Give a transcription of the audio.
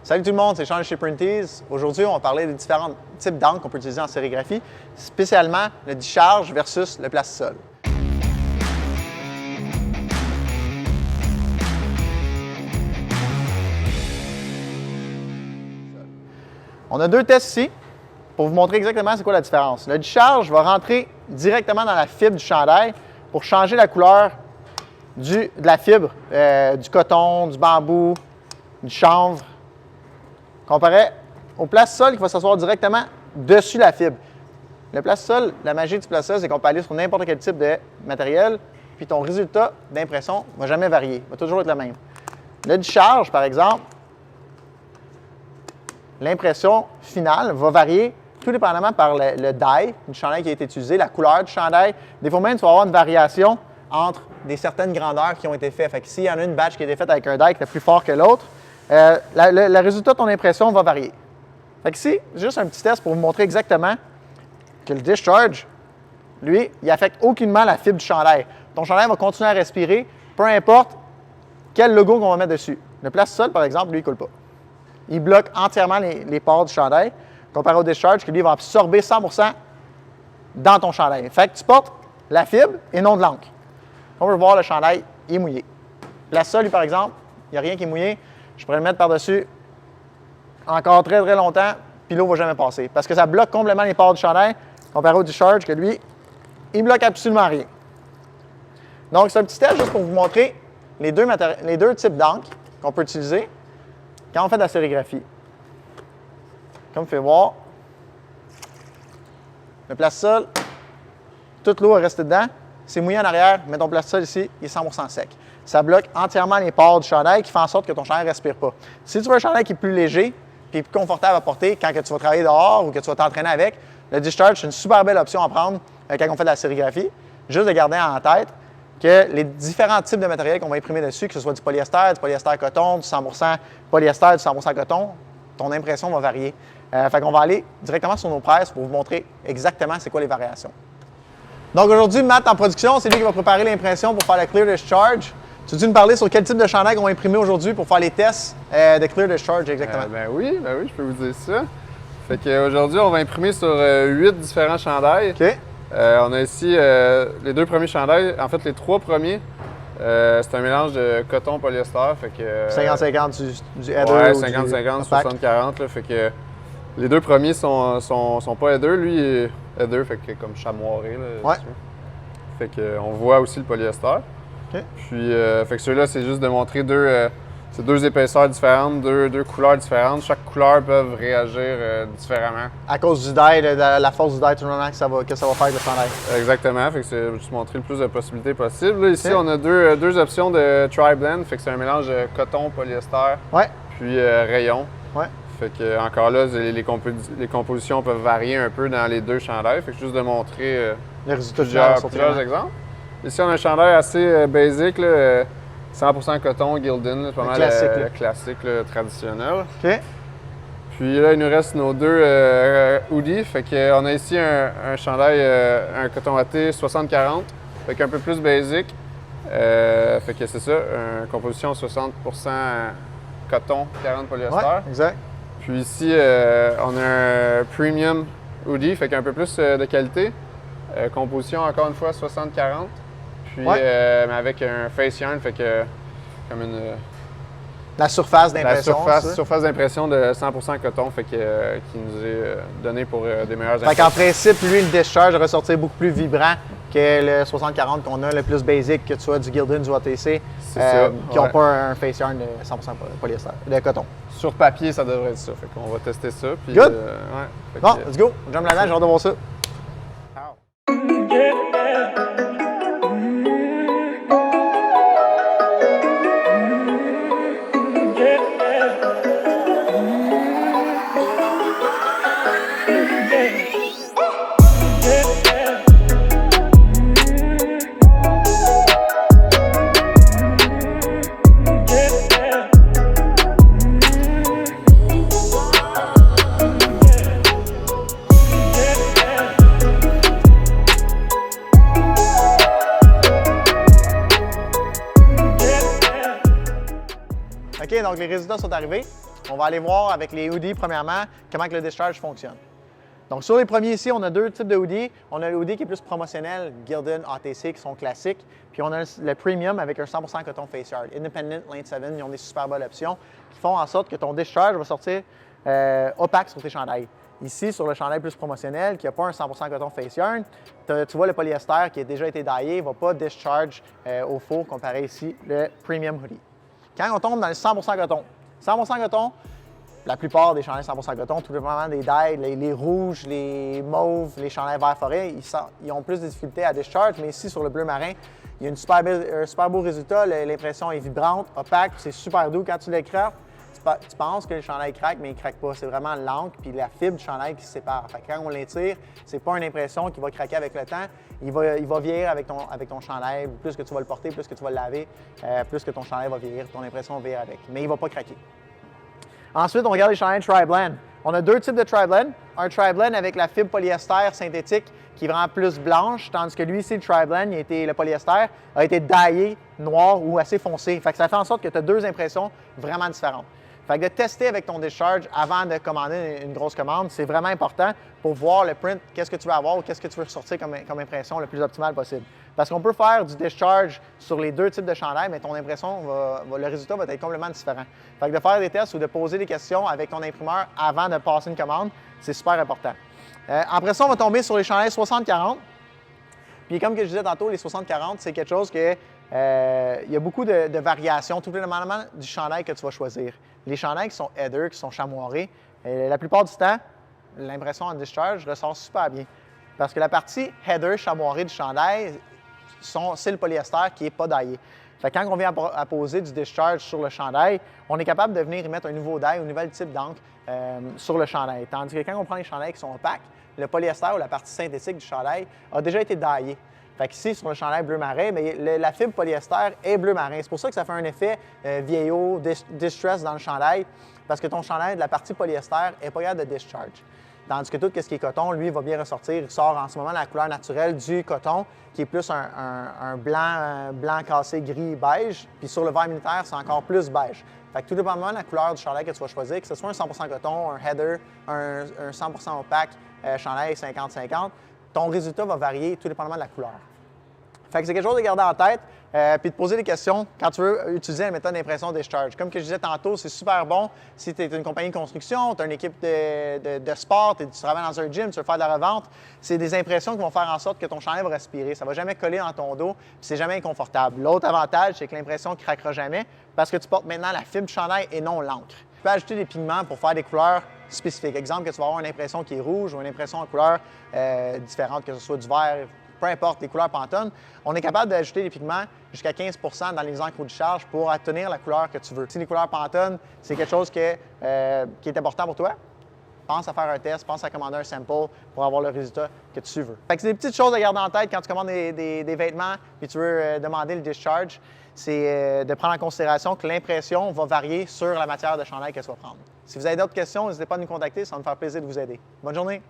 Salut tout le monde, c'est Sean chez Printees. Aujourd'hui, on va parler des différents types d'encre qu'on peut utiliser en sérigraphie, spécialement le discharge versus le plastisol. On a deux tests ici pour vous montrer exactement c'est quoi la différence. Le discharge va rentrer directement dans la fibre du chandail pour changer la couleur de la fibre, du coton, du bambou, du chanvre, comparé au plastisol qui va s'asseoir directement dessus la fibre. Le plastisol, la magie du plastisol, c'est qu'on peut aller sur n'importe quel type de matériel, puis ton résultat d'impression ne va jamais varier, va toujours être le même. Le discharge, par exemple, l'impression finale va varier tout dépendamment par le dye du chandail qui a été utilisé, la couleur du chandail. Des fois même, tu vas avoir une variation entre des certaines grandeurs qui ont été faites. Fait que s'il y en a une batch qui a été faite avec un dye qui est plus fort que l'autre, le résultat de ton impression va varier. Fait que ici, juste un petit test pour vous montrer exactement que le discharge, lui, il n'affecte aucunement la fibre du chandail. Ton chandail va continuer à respirer, peu importe quel logo qu'on va mettre dessus. Le plastisol, par exemple, lui, il ne coule pas. Il bloque entièrement les pores du chandail, comparé au discharge, qui lui va absorber 100% dans ton chandail. Fait que tu portes la fibre et non de l'encre. On veut voir le chandail, il est mouillé. Le plastisol, lui, par exemple, il n'y a rien qui est mouillé. Je pourrais le mettre par-dessus encore très, très longtemps, puis l'eau ne va jamais passer. Parce que ça bloque complètement les pores du chandail, comparé au discharge, que lui, il bloque absolument rien. Donc, c'est un petit test juste pour vous montrer les deux types d'encre qu'on peut utiliser quand on fait de la sérigraphie. Comme vous pouvez voir, le plastisol, toute l'eau est restée dedans. C'est mouillé en arrière, mets ton plastisol ici, il est 100% sec. Ça bloque entièrement les pores du chandail qui fait en sorte que ton chandail ne respire pas. Si tu veux un chandail qui est plus léger et plus confortable à porter quand que tu vas travailler dehors ou que tu vas t'entraîner avec, le discharge, c'est une super belle option à prendre quand on fait de la sérigraphie. Juste de garder en tête que les différents types de matériel qu'on va imprimer dessus, que ce soit du polyester coton, du 100% polyester, du 100% coton, ton impression va varier. Fait qu'on va aller directement sur nos presses pour vous montrer exactement c'est quoi les variations. Donc aujourd'hui, Matt en production, c'est lui qui va préparer l'impression pour faire le Clear Discharge. Tu veux-tu nous parler sur quel type de chandail qu'on va imprimer aujourd'hui pour faire les tests de Clear Discharge exactement? Ben oui, je peux vous dire ça. Fait qu'aujourd'hui, on va imprimer sur 8 différents chandails. OK. On a ici les deux premiers chandails. En fait, les trois premiers, c'est un mélange de coton-polyester. 50-50 du header. Ouais, ou 50-50, 60-40. Fait que les deux premiers sont pas header. Lui, il est header, fait que comme chamoiré. Là, ouais. Fait qu'on voit aussi le polyester. Okay. Puis, fait que celui-là, c'est juste de montrer deux épaisseurs différentes, deux couleurs différentes. Chaque couleur peut réagir différemment. À cause du dye, de la force du dye tout le moment que ça va faire avec le chandail. Exactement. Fait que c'est juste montrer le plus de possibilités possibles. Là, ici, on a deux options de tri-blend. Fait que c'est un mélange de coton, polyester, puis rayon. Ouais. Fait que encore là, les compositions peuvent varier un peu dans les deux chandails. Fait que juste de montrer les résultats plusieurs exemples. Ici, on a un chandail assez basique, là, 100% coton, Gildan, c'est pas mal le classique là, traditionnel. OK. Puis là, il nous reste nos deux hoodies. Fait qu'on a ici un chandail, un coton watté 60-40, fait qu'un peu plus basique. Fait que c'est ça, une composition 60% coton, 40 polyester. Ouais, exact. Puis ici, on a un premium hoodie, fait qu'un peu plus de qualité. Composition, encore une fois, 60-40. Puis, mais avec un face yarn, fait que comme une... La surface d'impression. La surface d'impression de 100% coton, fait que, qui nous est donnée pour des meilleures impressions. Fait qu'en principe, lui, le discharge va ressortir beaucoup plus vibrant que le 60-40 qu'on a, le plus basique, que tu sois du Gildan, du ATC, qui n'ont pas un face yarn de 100% polyester, de coton. Sur papier, ça devrait être ça. Fait qu'on va tester ça. Puis, good! Bon, let's go! Jump là-dedans, j'ai hâte de voir ça. OK, donc les résultats sont arrivés. On va aller voir avec les hoodies, premièrement, comment que le discharge fonctionne. Donc, sur les premiers ici, on a deux types de hoodies. On a le hoodie qui est plus promotionnel, Gildan, ATC, qui sont classiques. Puis on a le premium avec un 100% coton face yard. Independent, Lane 7, ils ont des super bonnes options qui font en sorte que ton discharge va sortir opaque sur tes chandails. Ici, sur le chandail plus promotionnel, qui n'a pas un 100% coton face yarn, tu vois le polyester qui a déjà été daillé, ne va pas discharge au four comparé ici le premium hoodie. Quand on tombe dans le 100% coton, 100% coton, la plupart des chandails 100% coton, tout dépendamment des dyes, les rouges, les mauves, les chandails vert forêt, ils ont plus de difficultés à discharge, mais ici sur le bleu marin, il y a un super beau résultat, l'impression est vibrante, opaque, c'est super doux. Quand tu l'écrasses, tu penses que le chandail craque, mais il ne craque pas. C'est vraiment l'encre puis la fibre du chandail qui se sépare. Fait que quand on l'étire, c'est pas une impression qui va craquer avec le temps. Il va vieillir avec ton chandail. Plus que tu vas le porter, plus que tu vas le laver, plus que ton chandail va vieillir, ton impression va vieillir avec. Mais il ne va pas craquer. Ensuite, on regarde les chandails Tri-Blend. On a deux types de Tri-Blend. Un Tri-Blend avec la fibre polyester synthétique qui est vraiment plus blanche, tandis que lui ici, le Tri-Blend, le polyester, a été daillé noir ou assez foncé. Fait que ça fait en sorte que tu as deux impressions vraiment différentes. Fait que de tester avec ton discharge avant de commander une grosse commande, c'est vraiment important pour voir le print, qu'est-ce que tu veux avoir ou qu'est-ce que tu veux ressortir comme impression le plus optimale possible. Parce qu'on peut faire du discharge sur les deux types de chandail, mais ton impression, le résultat va être complètement différent. Fait que de faire des tests ou de poser des questions avec ton imprimeur avant de passer une commande, c'est super important. Après ça, on va tomber sur les chandails 60-40. Puis comme que je disais tantôt, les 60-40, c'est quelque chose que il y a beaucoup de variations, tout dépendamment du chandail que tu vas choisir. Les chandails qui sont header, qui sont chamoirés, la plupart du temps, l'impression en discharge ressort super bien. Parce que la partie header chamoirée du chandail, c'est le polyester qui n'est pas daillé. Fait que quand on vient à poser du discharge sur le chandail, on est capable de venir y mettre un nouveau dye, un nouvel type d'encre sur le chandail. Tandis que quand on prend les chandails qui sont opaques, le polyester ou la partie synthétique du chandail a déjà été daillé. Fait qu'ici, sur le chandail bleu marin, mais la fibre polyester est bleu marin. C'est pour ça que ça fait un effet vieillot, distress dans le chandail, parce que ton chandail de la partie polyester n'est pas capable de discharge. Tandis que tout ce qui est coton, lui, va bien ressortir. Il sort en ce moment la couleur naturelle du coton, qui est plus un blanc cassé gris-beige. Puis sur le verre militaire, c'est encore plus beige. Fait que tout dépendamment de la couleur du chandail que tu vas choisir, que ce soit un 100% coton, un header, un 100% opaque, chandail 50-50, ton résultat va varier tout dépendamment de la couleur. Fait que c'est quelque chose de garder en tête, puis de poser des questions quand tu veux utiliser la méthode d'impression discharge. Comme que je disais tantôt, c'est super bon si tu es une compagnie de construction, tu as une équipe de sport, tu travailles dans un gym, tu veux faire de la revente. C'est des impressions qui vont faire en sorte que ton chandail va respirer. Ça ne va jamais coller dans ton dos, puis c'est jamais inconfortable. L'autre avantage, c'est que l'impression ne craquera jamais parce que tu portes maintenant la fibre du chandail et non l'encre. Tu peux ajouter des pigments pour faire des couleurs spécifiques. Exemple, que tu vas avoir une impression qui est rouge ou une impression en couleur différente, que ce soit du vert, peu importe les couleurs Pantone, on est capable d'ajouter des pigments jusqu'à 15 dans les encres ou du charge pour obtenir la couleur que tu veux. Si les couleurs Pantone, c'est quelque chose qui est important pour toi, pense à faire un test, pense à commander un sample pour avoir le résultat que tu veux. Fait que c'est des petites choses à garder en tête quand tu commandes des vêtements et tu veux demander le discharge. C'est de prendre en considération que l'impression va varier sur la matière de chandail que tu vas prendre. Si vous avez d'autres questions, n'hésitez pas à nous contacter, ça va nous faire plaisir de vous aider. Bonne journée!